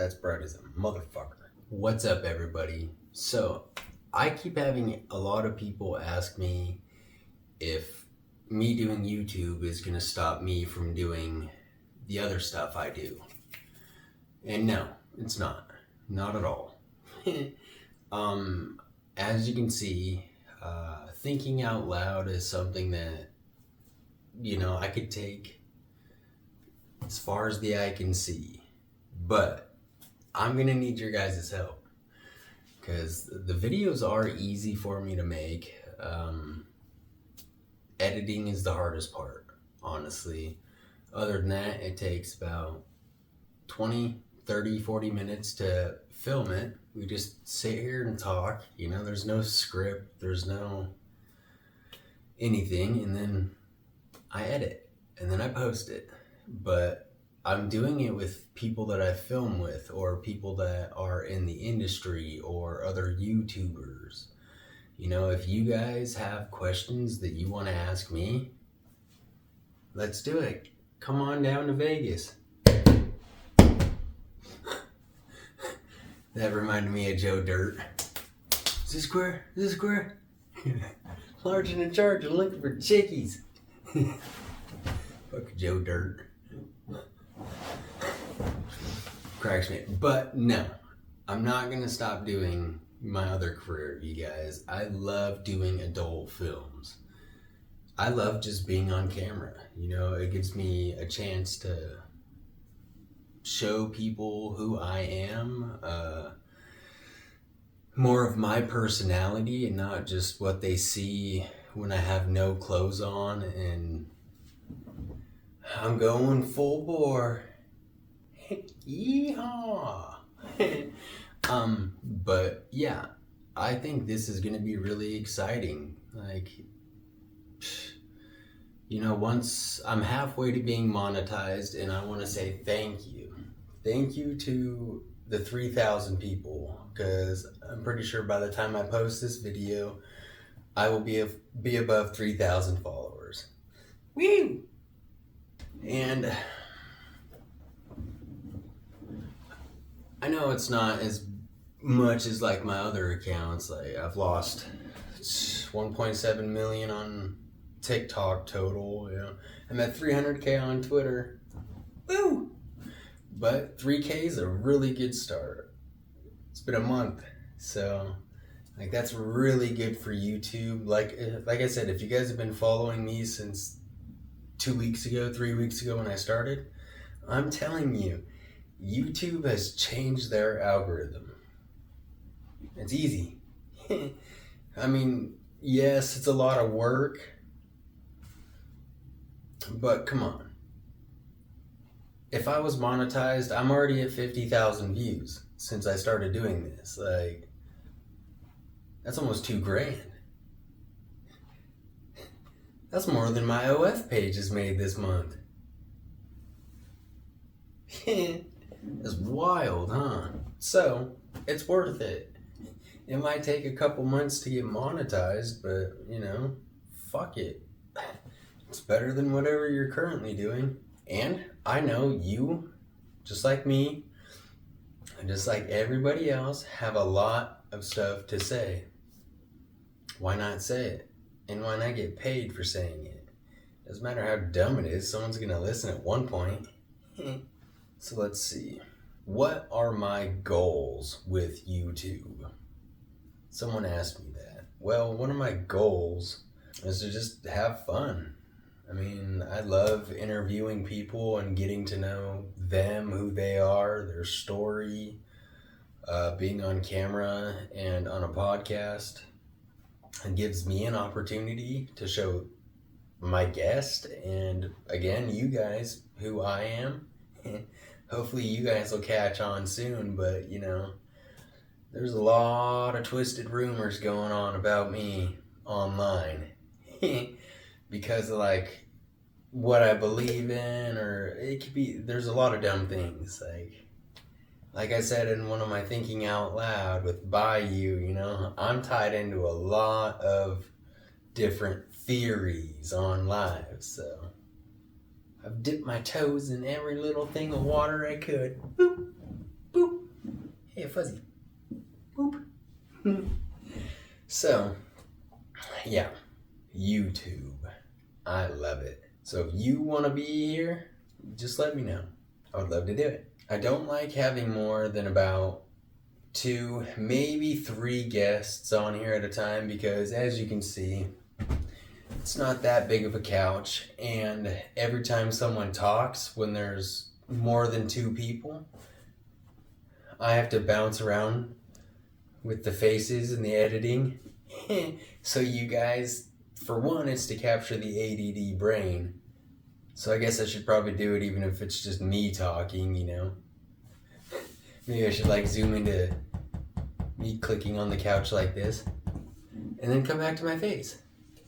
That's bright as a motherfucker. What's up, everybody? So, I keep having a lot of people ask me if me doing YouTube is going to stop me from doing the other stuff I do. And no, it's not. Not at all. As you can see, thinking out loud is something that, I could take as far as the eye can see. But I'm going to need your guys' help, because the videos are easy for me to make. Editing is the hardest part, honestly. Other than that, it takes about 20, 30, 40 minutes to film it. We just sit here and talk. There's no script, there's no anything, and then I edit, and then I post it. But I'm doing it with people that I film with, or people that are in the industry, or other YouTubers. If you guys have questions that you want to ask me, let's do it. Come on down to Vegas. That reminded me of Joe Dirt. Is this square? Is this square? Large and in charge and looking for chickies. Fuck Joe Dirt. Cracks me. But no, I'm not going to stop doing my other career, you guys. I love doing adult films. I love just being on camera. It gives me a chance to show people who I am, more of my personality and not just what they see when I have no clothes on and I'm going full bore. Yeehaw! But yeah, I think this is going to be really exciting. Once I'm halfway to being monetized, and I want to say thank you. Thank you to the 3,000 people, because I'm pretty sure by the time I post this video, I will be above 3,000 followers. Woo! And I know it's not as much as like my other accounts. Like I've lost 1.7 million on TikTok total. I'm at 300K on Twitter. Woo! But 3K is a really good start. It's been a month, so that's really good for YouTube. Like I said, if you guys have been following me since 2 weeks ago, 3 weeks ago when I started, I'm telling you, YouTube has changed their algorithm. It's easy. I mean, yes, it's a lot of work, but come on. If I was monetized, I'm already at 50,000 views since I started doing this. That's almost $2,000. That's more than my OF page has made this month. It's wild, huh? So, it's worth it. It might take a couple months to get monetized, but, fuck it. It's better than whatever you're currently doing. And I know you, just like me, and just like everybody else, have a lot of stuff to say. Why not say it? And why not get paid for saying it? Doesn't matter how dumb it is, someone's going to listen at one point. So let's see. What are my goals with YouTube? Someone asked me that. Well, one of my goals is to just have fun. I love interviewing people and getting to know them, who they are, their story, being on camera and on a podcast. It gives me an opportunity to show my guest and, again, you guys, who I am. Hopefully you guys will catch on soon, but, there's a lot of twisted rumors going on about me online. Because of what I believe in, or it could be, there's a lot of dumb things. Like I said in one of my Thinking Out Loud with Bayou, I'm tied into a lot of different theories on live, so I've dipped my toes in every little thing of water I could. Boop, boop. fuzzy. Boop. So, yeah, YouTube. I love it. So if you want to be here, just let me know. I would love to do it. I don't like having more than about 2, maybe 3 guests on here at a time because, as you can see, it's not that big of a couch, and every time someone talks, when there's more than 2 people, I have to bounce around with the faces and the editing. So you guys, for one, it's to capture the ADD brain. So I guess I should probably do it even if it's just me talking, you know. Maybe I should like zoom into me clicking on the couch like this and then come back to my face.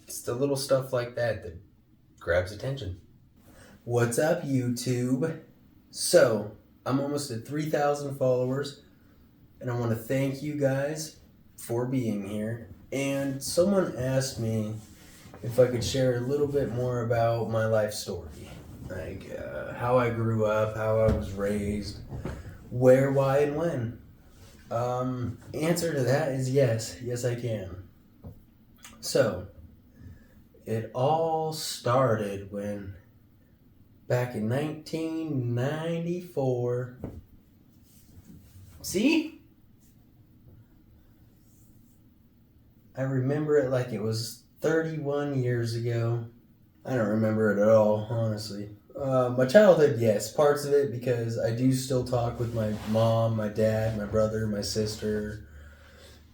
It's the little stuff like that that grabs attention. What's up, YouTube? So, I'm almost at 3,000 followers, and I want to thank you guys for being here. And someone asked me if I could share a little bit more about my life story. Like, how I grew up, how I was raised, where, why, and when. Answer to that is yes. Yes, I can. So, it all started when, back in 1994, see? I remember it like it was 31 years ago. I don't remember it at all, honestly. My childhood, yes, parts of it, because I do still talk with my mom, my dad, my brother, my sister,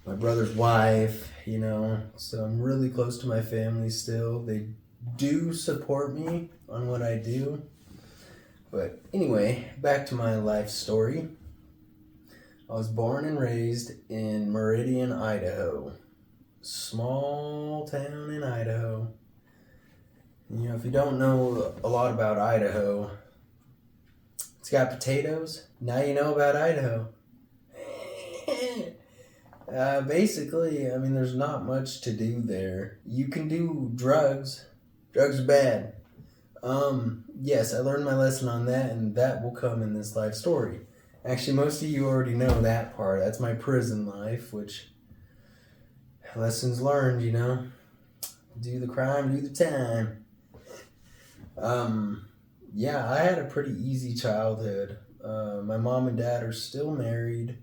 my brother's wife, you know, so I'm really close to my family still. They do support me on what I do. But anyway, back to my life story. I was born and raised in Meridian, Idaho. Small town in Idaho. You know, if you don't know a lot about Idaho, it's got potatoes. Now you know about Idaho. Basically, I mean, there's not much to do there. You can do drugs. Drugs are bad. Yes, I learned my lesson on that, and that will come in this life story. Actually, most of you already know that part. That's my prison life, which, lessons learned, you know. Do the crime, do the time. Yeah, I had a pretty easy childhood. My mom and dad are still married.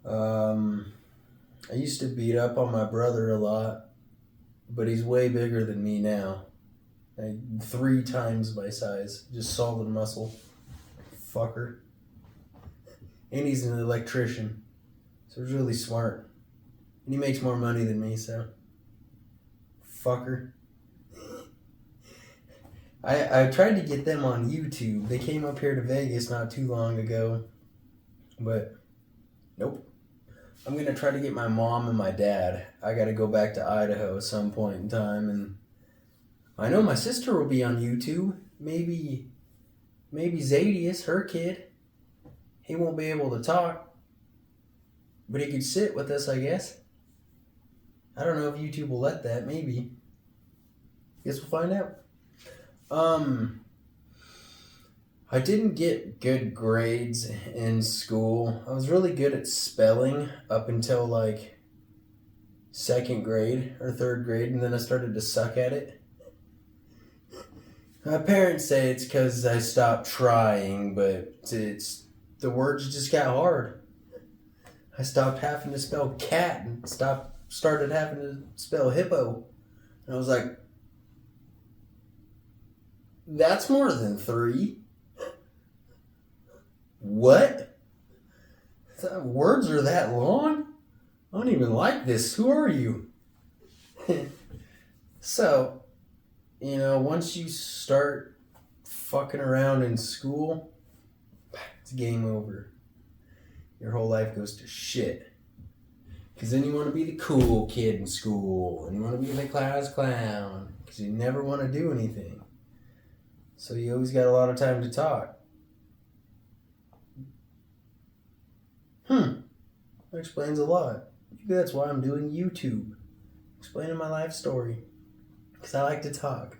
I used to beat up on my brother a lot, but he's way bigger than me now. Like 3 times my size. Just solid muscle. Fucker. And he's an electrician. So he's really smart. And he makes more money than me, so. Fucker. I tried to get them on YouTube. They came up here to Vegas not too long ago. But, nope. I'm going to try to get my mom and my dad. I got to go back to Idaho at some point in time. And I know my sister will be on YouTube. Maybe Zadius, her kid. He won't be able to talk. But he could sit with us, I guess. I don't know if YouTube will let that. Maybe. Guess we'll find out. I didn't get good grades in school. I was really good at spelling up until like 2nd grade or 3rd grade, and then I started to suck at it. My parents say it's because I stopped trying, but it's the words just got hard. I stopped having to spell cat and started having to spell hippo. And I was like, that's more than 3. What? Words are that long? I don't even like this. Who are you? So, you know, once you start fucking around in school, it's game over. Your whole life goes to shit. Because then you want to be the cool kid in school, and you want to be the class clown, because you never want to do anything. So you always got a lot of time to talk. That explains a lot. Maybe that's why I'm doing YouTube. Explaining my life story. Because I like to talk.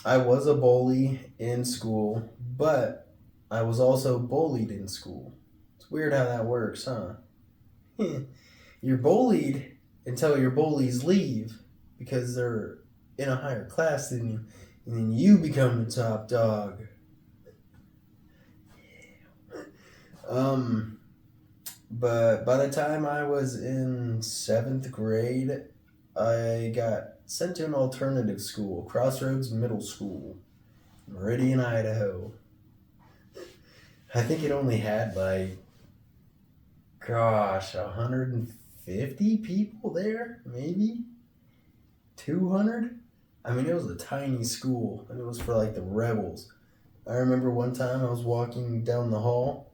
I was a bully in school, but I was also bullied in school. It's weird how that works, huh? You're bullied until your bullies leave because they're in a higher class than you, and then you become the top dog. But by the time I was in 7th grade, I got sent to an alternative school, Crossroads Middle School, Meridian, Idaho. I think it only had 150 people there, maybe 200. I mean, it was a tiny school, and it was for the rebels. I remember one time I was walking down the hall,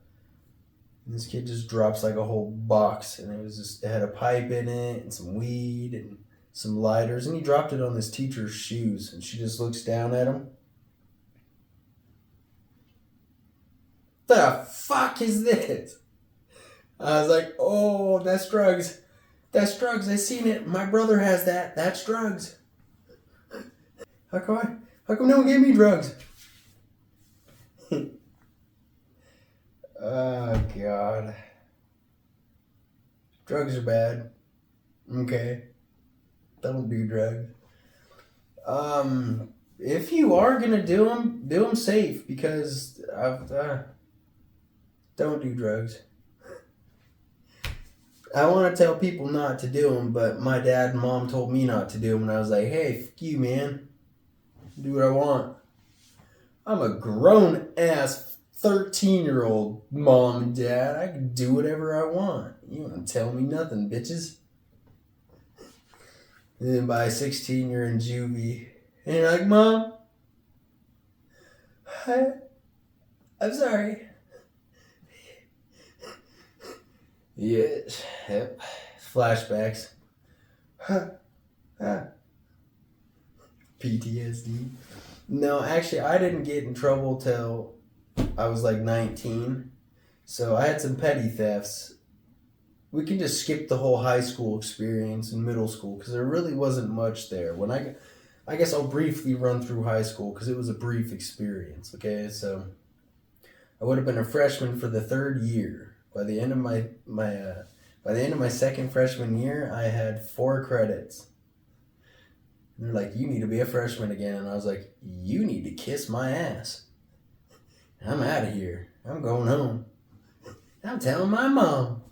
and this kid just drops a whole box, and it had a pipe in it, and some weed, and some lighters, and he dropped it on this teacher's shoes, and she just looks down at him. The fuck is this? I was like, oh, that's drugs. That's drugs. I seen it. My brother has that. That's drugs. How come no one gave me drugs? Oh, God. Drugs are bad. Okay. Don't do drugs. If you are gonna do them safe, because don't do drugs. I want to tell people not to do them, but my dad and mom told me not to do them, and I was like, hey, fuck you, man. Do what I want. I'm a grown-ass 13-year-old mom and dad. I can do whatever I want. You don't tell me nothing, bitches. And then by 16, you're in juvie. And you're like, Mom, I'm sorry. Yes. Yep. Flashbacks. PTSD. No, actually, I didn't get in trouble till I was 19. So I had some petty thefts. We can just skip the whole high school experience and middle school because there really wasn't much there. I guess I'll briefly run through high school because it was a brief experience. Okay, so I would have been a freshman for the 3rd year. By the end of my second freshman year, I had 4 credits. And they're like, you need to be a freshman again. And I was like, you need to kiss my ass. I'm out of here. I'm going home. I'm telling my mom.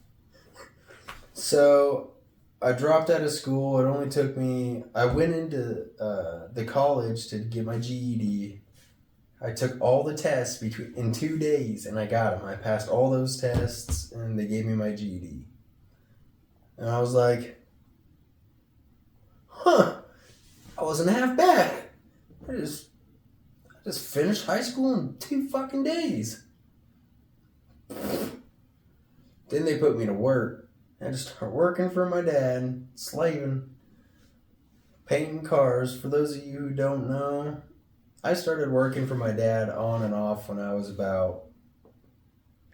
So I dropped out of school. It only took me, I went into the college to get my GED. I took all the tests in 2 days, and I got them. I passed all those tests, and they gave me my GED. And I was like, huh, I wasn't half bad. I just finished high school in 2 fucking days. Then they put me to work. I had to start working for my dad, slaving, painting cars. For those of you who don't know, I started working for my dad on and off when I was about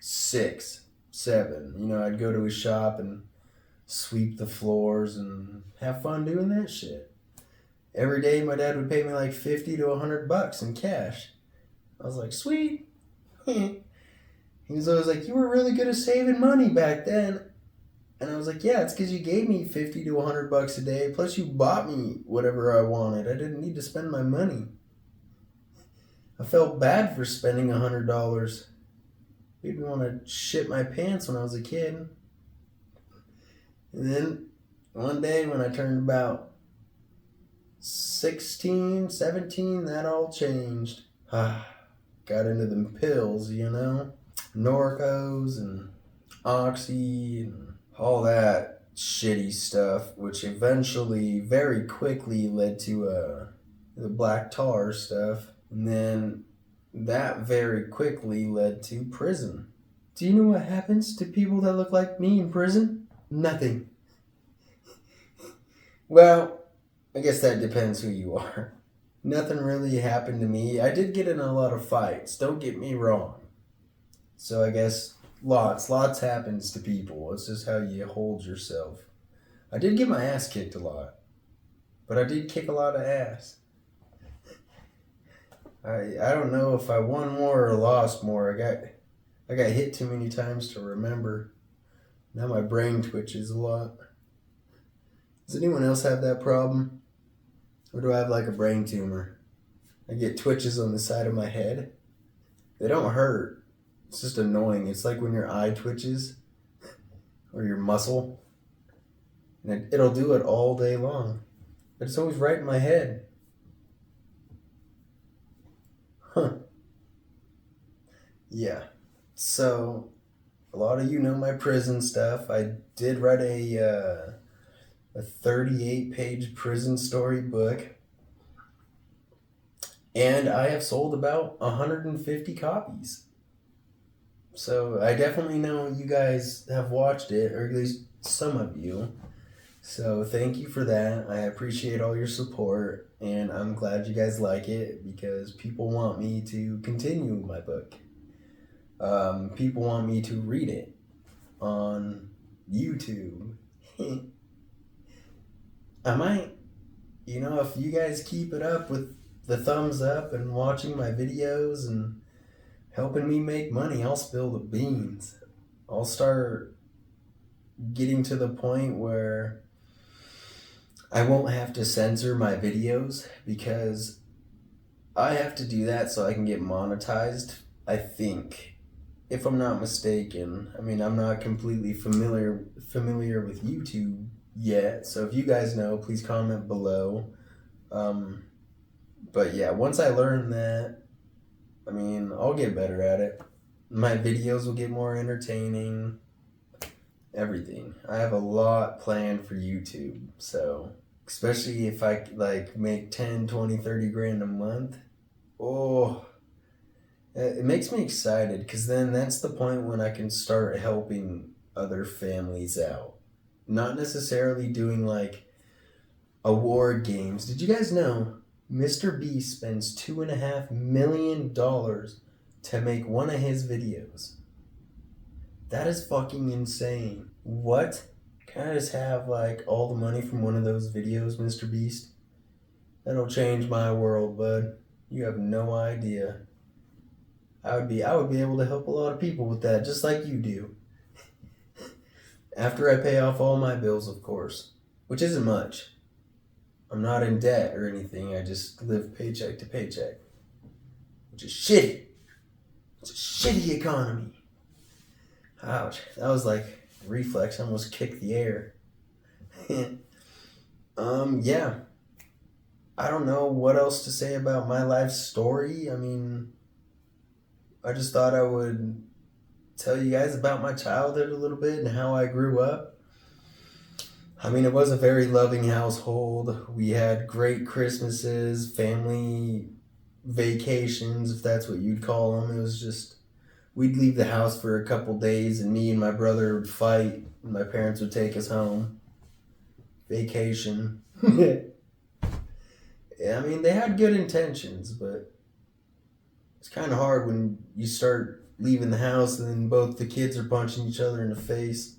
6, 7. I'd go to his shop and sweep the floors and have fun doing that shit. Every day my dad would pay me $50 to $100 in cash. I was like, sweet. He was always like, you were really good at saving money back then. And I was like, yeah, it's because you gave me $50 to $100 a day. Plus you bought me whatever I wanted. I didn't need to spend my money. I felt bad for spending $100. Made me want to shit my pants when I was a kid. And then one day when I turned about 16, 17, that all changed. Got into them pills, Norcos and Oxy and all that shitty stuff, which eventually, very quickly led to the black tar stuff. And then that very quickly led to prison. Do you know what happens to people that look like me in prison? Nothing. Well, I guess that depends who you are. Nothing really happened to me. I did get in a lot of fights, don't get me wrong. So I guess lots happens to people. It's just how you hold yourself. I did get my ass kicked a lot. But I did kick a lot of ass. I don't know if I won more or lost more. I got hit too many times to remember. Now my brain twitches a lot. Does anyone else have that problem? Or do I have like a brain tumor? I get twitches on the side of my head. They don't hurt. It's just annoying. It's like when your eye twitches or your muscle. And it'll do it all day long. But it's always right in my head. Huh. Yeah. So, a lot of you know my prison stuff. I did write a 38-page prison story book. And I have sold about 150 copies. So, I definitely know you guys have watched it, or at least some of you. So thank you for that. I appreciate all your support, and I'm glad you guys like it because people want me to continue my book. People want me to read it on YouTube. I might, if you guys keep it up with the thumbs up and watching my videos and helping me make money, I'll spill the beans. I'll start getting to the point where I won't have to censor my videos because I have to do that so I can get monetized, I think. If I'm not mistaken. I mean, I'm not completely familiar with YouTube yet, so if you guys know, please comment below. But yeah, once I learn that, I mean, I'll get better at it. My videos will get more entertaining. Everything. I have a lot planned for YouTube, so especially if I like make 10, 20, 30 grand a month. Oh, it makes me excited because then that's the point when I can start helping other families out. Not necessarily doing like award games. Did you guys know Mr. Beast spends $2.5 million to make one of his videos? That is fucking insane. What? Can I just have like all the money from one of those videos, Mr. Beast? That'll change my world, bud. You have no idea. I would be able to help a lot of people with that, just like you do. After I pay off all my bills, of course. Which isn't much. I'm not in debt or anything. I just live paycheck to paycheck. Which is shitty. It's a shitty economy. Ouch. That was like a reflex. I almost kicked the air. Yeah. I don't know what else to say about my life story. I mean, I just thought I would tell you guys about my childhood a little bit and how I grew up. I mean, it was a very loving household. We had great Christmases, family vacations, if that's what you'd call them. It was just, we'd leave the house for a couple days and me and my brother would fight and my parents would take us home. Vacation. Yeah, I mean, they had good intentions, but it's kind of hard when you start leaving the house and then both the kids are punching each other in the face.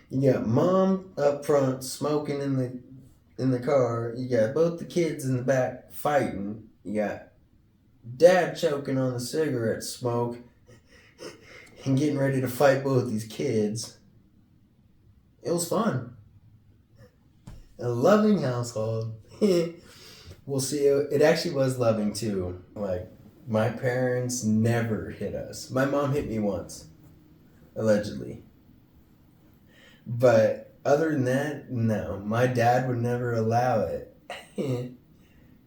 You got mom up front smoking in the car. You got both the kids in the back fighting. You got dad choking on the cigarette smoke and getting ready to fight both these kids. It was fun. A loving household. We'll see. It actually was loving too. Like, my parents never hit us. My mom hit me once, allegedly. But other than that, no. My dad would never allow it.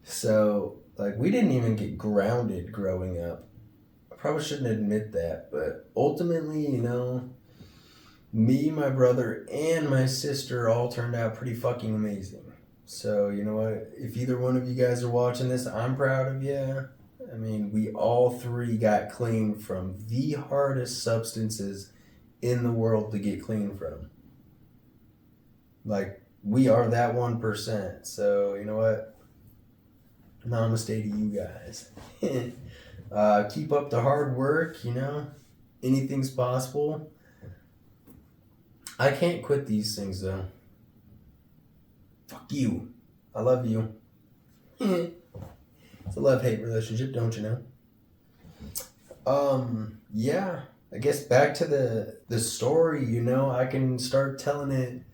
So, like, we didn't even get grounded growing up. I probably shouldn't admit that, but ultimately, me, my brother, and my sister all turned out pretty fucking amazing. So, you know what? If either one of you guys are watching this, I'm proud of you. I mean, we all three got clean from the hardest substances in the world to get clean from. Like, we are that 1%. So, you know what? Namaste to you guys. Keep up the hard work, Anything's possible. I can't quit these things, though. Fuck you. I love you. It's a love-hate relationship, don't you know? Yeah. I guess back to the story, you know, I can start telling it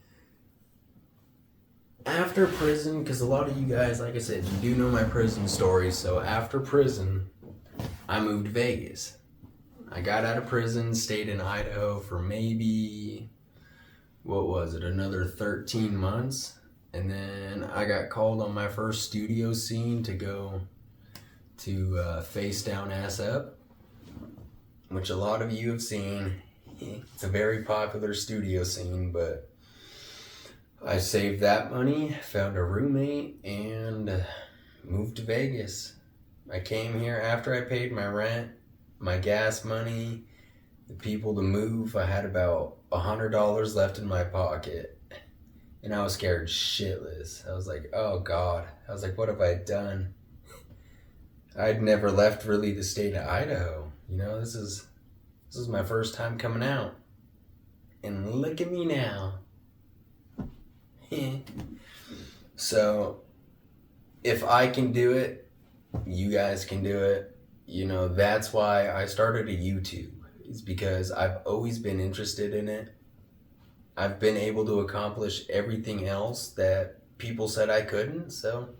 after prison, because a lot of you guys, like I said, you do know my prison story. So after prison, I moved to Vegas. I got out of prison, stayed in Idaho for maybe, what was it, another 13 months. And then I got called on my first studio scene to go to Face Down Ass Up, which a lot of you have seen. It's a very popular studio scene, but I saved that money, found a roommate, and moved to Vegas. I came here after I paid my rent, my gas money, the people to move. I had about $100 left in my pocket, and I was scared shitless. I was like, oh God. I was like, what have I done? I'd never left really the state of Idaho. You know, this is my first time coming out. And look at me now. So, if I can do it, you guys can do it. You know, that's why I started a YouTube. It's because I've always been interested in it. I've been able to accomplish everything else that people said I couldn't, so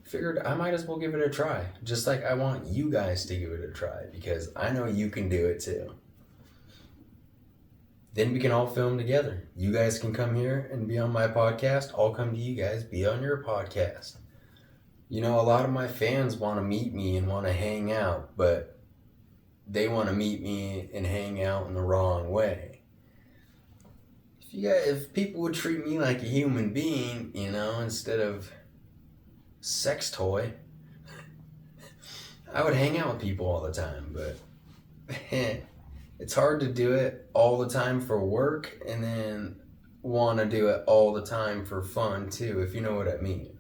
figured I might as well give it a try. Just like I want you guys to give it a try, because I know you can do it too. Then we can all film together. You guys can come here and be on my podcast. I'll come to you guys, be on your podcast. You know, a lot of my fans want to meet me and want to hang out, but they want to meet me and hang out in the wrong way. If people would treat me like a human being, you know, instead of sex toy, I would hang out with people all the time, but it's hard to do it all the time for work and then want to do it all the time for fun too, if you know what I mean.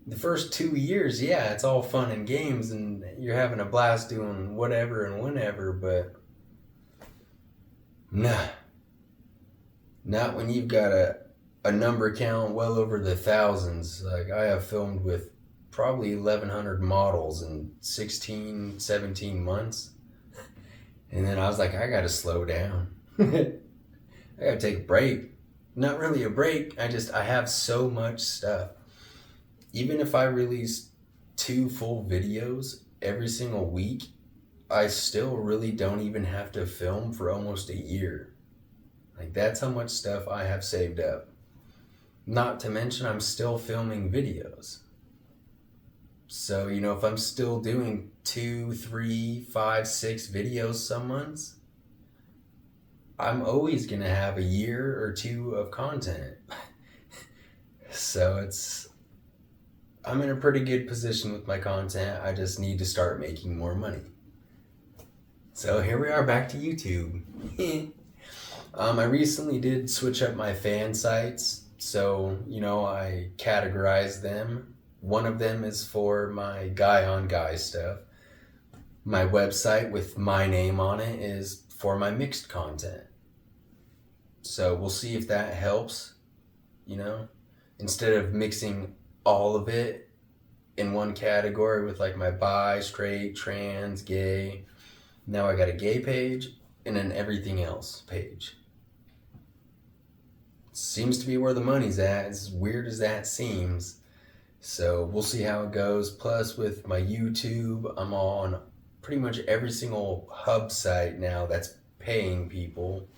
The first 2 years, yeah, it's all fun and games and you're having a blast doing whatever and whenever, but nah. Not when you've got a number count well over the thousands. Like, I have filmed with probably 1,100 models in 16, 17 months. And then I was like, I gotta slow down. I gotta take a break. Not really a break, I have so much stuff. Even if I release 2 full videos every single week, I still really don't even have to film for almost a year. Like, that's how much stuff I have saved up. Not to mention I'm still filming videos. So, you know, if I'm still doing 2, 3, 5, 6 videos some months, I'm always going to have a year or 2 of content. So I'm in a pretty good position with my content. I just need to start making more money. So here we are, back to YouTube. I recently did switch up my fan sites. So, you know, I categorized them. One of them is for my guy on guy stuff. My website with my name on it is for my mixed content. So we'll see if that helps, you know, instead of mixing all of it in one category with like my bi, straight, trans, gay. Now I got a gay page and an everything else page. Seems to be where the money's at, as weird as that seems. So we'll see how it goes. Plus with my YouTube, I'm on pretty much every single hub site now that's paying people.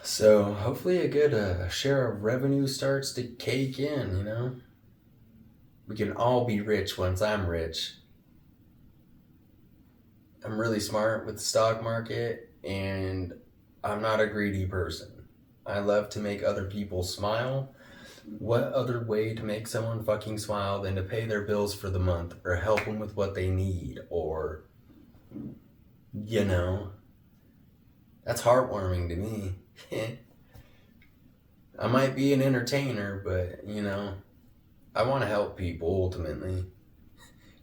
So hopefully a good share of revenue starts to cake in, you know. We can all be rich once I'm rich. I'm really smart with the stock market and I'm not a greedy person. I love to make other people smile. What other way to make someone fucking smile than to pay their bills for the month or help them with what they need, or, you know, that's heartwarming to me. I might be an entertainer, but, you know, I want to help people ultimately.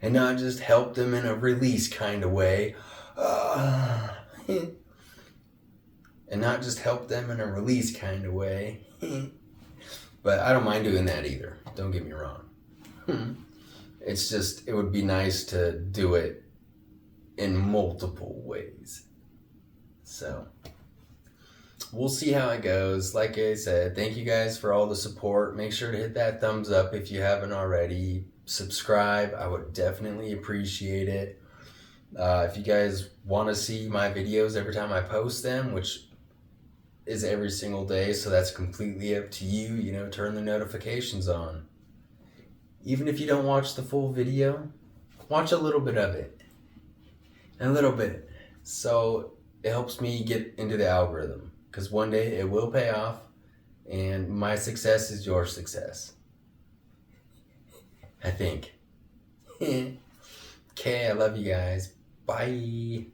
And not just help them in a release kind of way. And not just help them in a release kind of way. But I don't mind doing that either. Don't get me wrong. It's just, it would be nice to do it in multiple ways. So we'll see how it goes. Like I said, thank you guys for all the support. Make sure to hit that thumbs up if you haven't already. Subscribe. I would definitely appreciate it. If you guys want to see my videos every time I post them, which is every single day, so that's completely up to you. You know, turn the notifications on. Even if you don't watch the full video, watch a little bit of it. A little bit. So it helps me get into the algorithm. Because one day it will pay off. And my success is your success. I think. Okay, I love you guys. Bye.